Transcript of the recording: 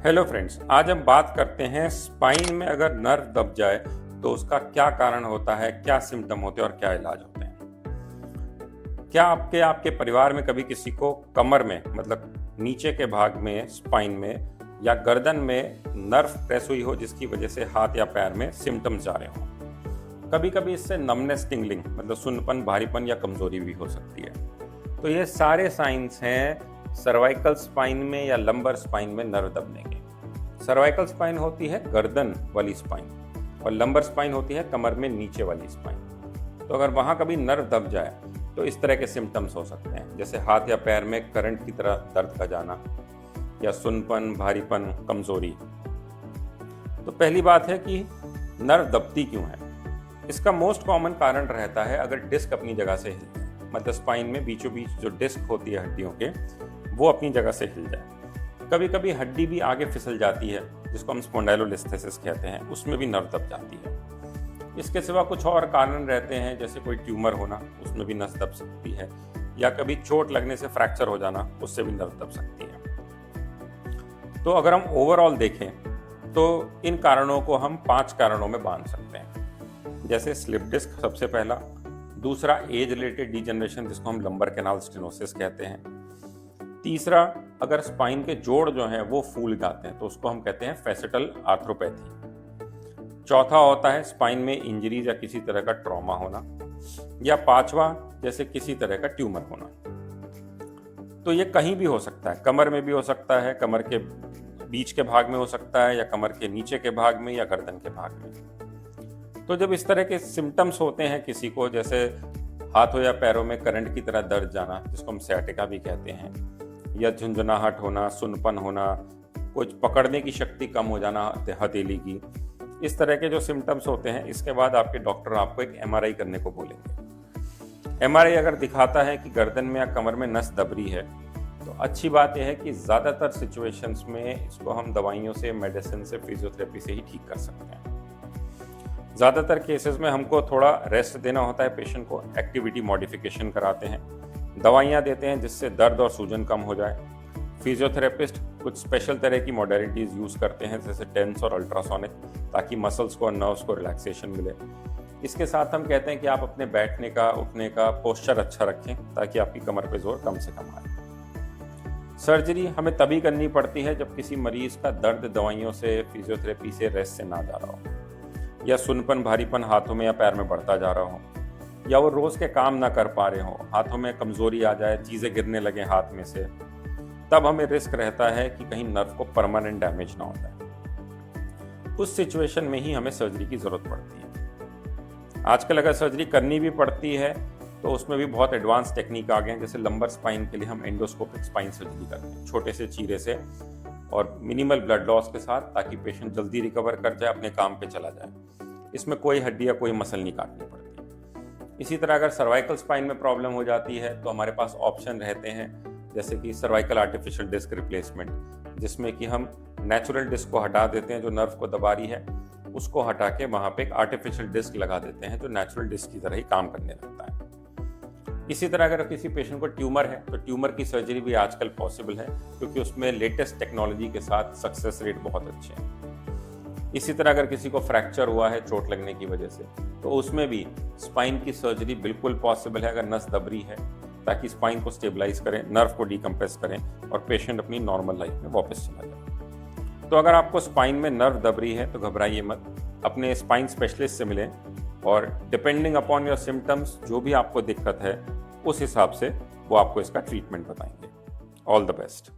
Hello friends, आज हम बात करते हैं स्पाइन में अगर नर्व दब जाए तो उसका क्या कारण होता है, क्या सिम्टम होते हैं और क्या इलाज होते हैं। क्या आपके परिवार में कभी किसी को कमर में मतलब नीचे के भाग में स्पाइन में या गर्दन में नर्व प्रेस हुई हो जिसकी वजह से हाथ या पैर में सिम्टम्स आ रहे हो। कभी कभी इससे नमनेस, टिंगलिंग मतलब सुन्नपन, भारीपन या कमजोरी भी हो सकती है। तो ये सारे साइंस हैं सर्वाइकल स्पाइन में या लंबर स्पाइन में नर्व दबने के। सर्वाइकल स्पाइन होती है गर्दन वाली स्पाइन और लंबर स्पाइन होती है कमर में नीचे वाली स्पाइन। तो अगर वहां कभी नर्व दब जाए तो इस तरह के सिम्टम्स हो सकते हैं, जैसे हाथ या पैर में करंट की तरह दर्द का जाना या सुन्नपन, भारीपन, कमजोरी। तो पहली बात है कि नर्व दबती क्यों है। इसका मोस्ट कॉमन कारण रहता है अगर डिस्क अपनी जगह से हिल जाए, मतलब स्पाइन में बीचों बीच जो डिस्क होती है हड्डियों के, वो अपनी जगह से हिल जाए। कभी कभी हड्डी भी आगे फिसल जाती है जिसको हम स्पॉन्डाइलोलिस्थेसिस कहते हैं, उसमें भी नर्व दब जाती है। इसके सिवा कुछ और कारण रहते हैं, जैसे कोई ट्यूमर होना, उसमें भी नस दब सकती है, या कभी चोट लगने से फ्रैक्चर हो जाना, उससे भी नर्व दब सकती है। तो अगर हम ओवरऑल देखें तो इन कारणों को हम 5 कारणों में बांध सकते हैं, जैसे स्लिप डिस्क सबसे पहला, दूसरा एज रिलेटेड डिजनरेशन जिसको हम लंबर कैनाल स्टेनोसिस कहते हैं, तीसरा अगर स्पाइन के जोड़ जो हैं वो फूल जाते हैं तो उसको हम कहते हैं फेसिटल आर्थ्रोपैथी, चौथा होता है स्पाइन में इंजरीज या किसी तरह का ट्रॉमा होना, या पांचवा जैसे किसी तरह का ट्यूमर होना। तो ये कहीं भी हो सकता है, कमर में भी हो सकता है, कमर के बीच के भाग में हो सकता है, या कमर के नीचे के भाग में, या गर्दन के भाग में। तो जब इस तरह के सिम्टम्स होते हैं किसी को, जैसे हाथों या पैरों में करंट की तरह दर्द जाना जिसको हम सciatica भी कहते हैं, या झुंझुनाहट होना, सुन्नपन होना, कुछ पकड़ने की शक्ति कम हो जाना हथेली की, इस तरह के जो सिम्टम्स होते हैं, इसके बाद आपके डॉक्टर आपको एक MRI करने को बोलेंगे। MRI अगर दिखाता है कि गर्दन में या कमर में नस दब रही है तो अच्छी बात यह है कि ज़्यादातर सिचुएशंस में इसको हम दवाइयों से, मेडिसिन से, फिजियोथेरेपी से ही ठीक कर सकते हैं। ज़्यादातर केसेस में हमको थोड़ा रेस्ट देना होता है पेशेंट को, एक्टिविटी मॉडिफिकेशन कराते हैं, दवाइयाँ देते हैं जिससे दर्द और सूजन कम हो जाए। फिजियोथेरेपिस्ट कुछ स्पेशल तरह की मॉडलिटीज़ यूज़ करते हैं जैसे टेंस और अल्ट्रासोनिक, ताकि मसल्स को और नर्व्स को रिलैक्सेशन मिले। इसके साथ हम कहते हैं कि आप अपने बैठने का, उठने का पोस्चर अच्छा रखें ताकि आपकी कमर पे जोर कम से कम आए। सर्जरी हमें तभी करनी पड़ती है जब किसी मरीज़ का दर्द दवाइयों से, फिजियोथेरेपी से, रेस्ट से ना जा रहा हो, या सुन्नपन, भारीपन हाथों में या पैर में बढ़ता जा रहा हो, या वो रोज़ के काम ना कर पा रहे हो, हाथों में कमज़ोरी आ जाए, चीज़ें गिरने लगे हाथ में से, तब हमें रिस्क रहता है कि कहीं नर्व को परमानेंट डैमेज ना हो जाए। उस सिचुएशन में ही हमें सर्जरी की ज़रूरत पड़ती है। आजकल अगर सर्जरी करनी भी पड़ती है तो उसमें भी बहुत एडवांस टेक्निक आ गए हैं, जैसे लंबर स्पाइन के लिए हम एंडोस्कोपिक स्पाइन सर्जरी करते हैं, छोटे से चीरे से और मिनिमल ब्लड लॉस के साथ, ताकि पेशेंट जल्दी रिकवर कर जाए, अपने काम पे चला जाए। इसमें कोई हड्डी या कोई मसल नहीं काटनी पड़ती। इसी तरह अगर सर्वाइकल स्पाइन में प्रॉब्लम हो जाती है तो हमारे पास ऑप्शन रहते हैं, जैसे कि सर्वाइकल आर्टिफिशियल डिस्क रिप्लेसमेंट, जिसमें कि हम नेचुरल डिस्क को हटा देते हैं जो नर्व को दबा रही है, उसको हटा के वहाँ पे एक आर्टिफिशियल डिस्क लगा देते हैं जो नेचुरल डिस्क की तरह ही काम करने लगता है। इसी तरह अगर किसी पेशेंट को ट्यूमर है तो ट्यूमर की सर्जरी भी आजकल पॉसिबल है, क्योंकि उसमें लेटेस्ट टेक्नोलॉजी के साथ सक्सेस रेट बहुत अच्छे हैं। इसी तरह अगर किसी को फ्रैक्चर हुआ है चोट लगने की वजह से, तो उसमें भी स्पाइन की सर्जरी बिल्कुल पॉसिबल है अगर नस दब रही है, ताकि स्पाइन को स्टेबलाइज करें, नर्व को डिकम्प्रेस करें और पेशेंट अपनी नॉर्मल लाइफ में वापस चला जाए। तो अगर आपको स्पाइन में नर्व दब रही है तो घबराइए मत, अपने स्पाइन स्पेशलिस्ट से मिलें और डिपेंडिंग अपॉन योर सिम्टम्स, जो भी आपको दिक्कत है उस हिसाब से वो आपको इसका ट्रीटमेंट बताएंगे। All the best.